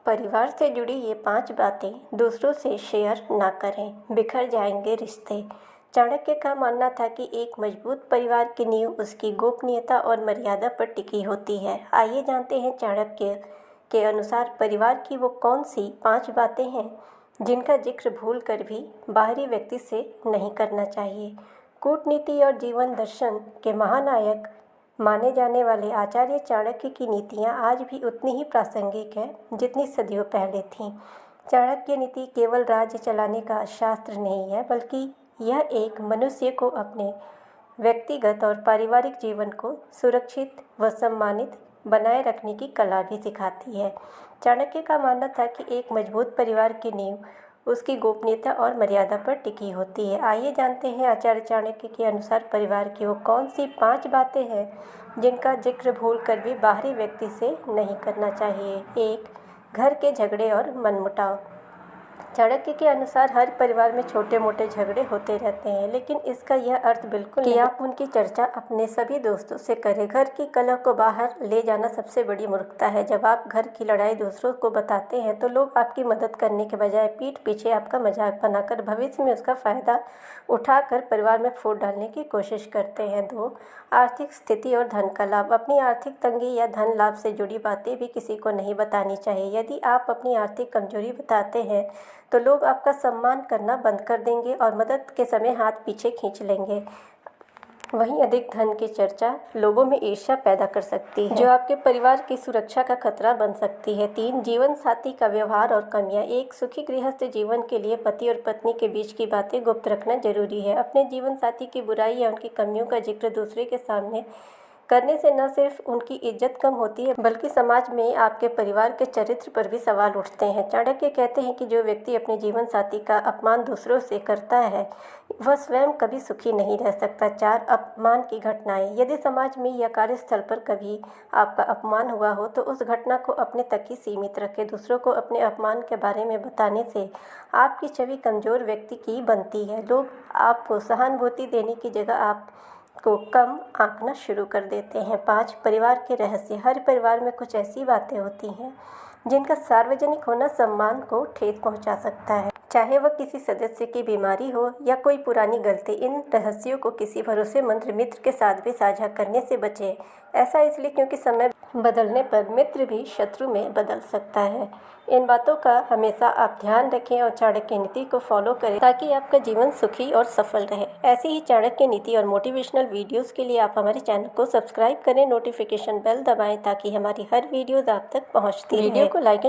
परिवार से जुड़ी ये 5 बातें दूसरों से शेयर ना करें, बिखर जाएंगे रिश्ते। चाणक्य का मानना था कि एक मजबूत परिवार की नींव उसकी गोपनीयता और मर्यादा पर टिकी होती है। आइए जानते हैं चाणक्य के अनुसार परिवार की वो कौन सी 5 बातें हैं जिनका जिक्र भूल कर भी बाहरी व्यक्ति से नहीं करना चाहिए। कूटनीति और जीवन दर्शन के महानायक माने जाने वाले आचार्य चाणक्य की नीतियाँ आज भी उतनी ही प्रासंगिक हैं जितनी सदियों पहले थीं। चाणक्य नीति केवल राज्य चलाने का शास्त्र नहीं है, बल्कि यह एक मनुष्य को अपने व्यक्तिगत और पारिवारिक जीवन को सुरक्षित व सम्मानित बनाए रखने की कला भी सिखाती है। चाणक्य का मानना था कि एक मजबूत परिवार की नींव उसकी गोपनीयता और मर्यादा पर टिकी होती है। आइए जानते हैं आचार्य चाणक्य के अनुसार परिवार की वो कौन सी 5 बातें हैं जिनका जिक्र भूल कर भी बाहरी व्यक्ति से नहीं करना चाहिए। 1. घर के झगड़े और मनमुटाव। चाणक्य के अनुसार हर परिवार में छोटे मोटे झगड़े होते रहते हैं, लेकिन इसका यह अर्थ बिल्कुल नहीं कि आप उनकी चर्चा अपने सभी दोस्तों से करें। घर की कलह को बाहर ले जाना सबसे बड़ी मूर्खता है। जब आप घर की लड़ाई दूसरों को बताते हैं तो लोग आपकी मदद करने के बजाय पीठ पीछे आपका मजाक बनाकर भविष्य में उसका फ़ायदा उठाकर परिवार में फूट डालने की कोशिश करते हैं। 2. आर्थिक स्थिति और धन का लाभ। अपनी आर्थिक तंगी या धन लाभ से जुड़ी बातें भी किसी को नहीं बतानी चाहिए। यदि आप अपनी आर्थिक कमजोरी बताते हैं तो लोग आपका सम्मान करना बंद कर देंगे और मदद के समय हाथ पीछे खींच लेंगे। वहीं अधिक धन की चर्चा लोगों में ईर्ष्या पैदा कर सकती है, जो आपके परिवार की सुरक्षा का खतरा बन सकती है। 3. जीवन साथी का व्यवहार और कमियां। एक सुखी गृहस्थ जीवन के लिए पति और पत्नी के बीच की बातें गुप्त रखना जरूरी है। अपने जीवन साथी की बुराई या उनकी कमियों का जिक्र दूसरे के सामने करने से न सिर्फ उनकी इज्जत कम होती है, बल्कि समाज में आपके परिवार के चरित्र पर भी सवाल उठते हैं। चाणक्य कहते हैं कि जो व्यक्ति अपने जीवन साथी का अपमान दूसरों से करता है वह स्वयं कभी सुखी नहीं रह सकता। 4. अपमान की घटनाएं। यदि समाज में या कार्यस्थल पर कभी आपका अपमान हुआ हो तो उस घटना को अपने तक ही सीमित रखें। दूसरों को अपने अपमान के बारे में बताने से आपकी छवि कमजोर व्यक्ति की बनती है। लोग आपको सहानुभूति देने की जगह आप को कम आंकना शुरू कर देते हैं। 5. परिवार के रहस्य। हर परिवार में कुछ ऐसी बातें होती हैं जिनका सार्वजनिक होना सम्मान को ठेस पहुंचा सकता है, चाहे वह किसी सदस्य की बीमारी हो या कोई पुरानी गलती। इन रहस्यों को किसी भरोसेमंद मित्र के साथ भी साझा करने से बचें। ऐसा इसलिए क्योंकि समय बदलने पर मित्र भी शत्रु में बदल सकता है। इन बातों का हमेशा आप ध्यान रखें और चाणक्य नीति को फॉलो करें ताकि आपका जीवन सुखी और सफल रहे। ऐसी ही चाणक्य नीति और मोटिवेशनल वीडियोस के लिए आप हमारे चैनल को सब्सक्राइब करें, नोटिफिकेशन बेल दबाएं ताकि हमारी हर वीडियोस आप तक पहुंचती रहे। वीडियो को लाइक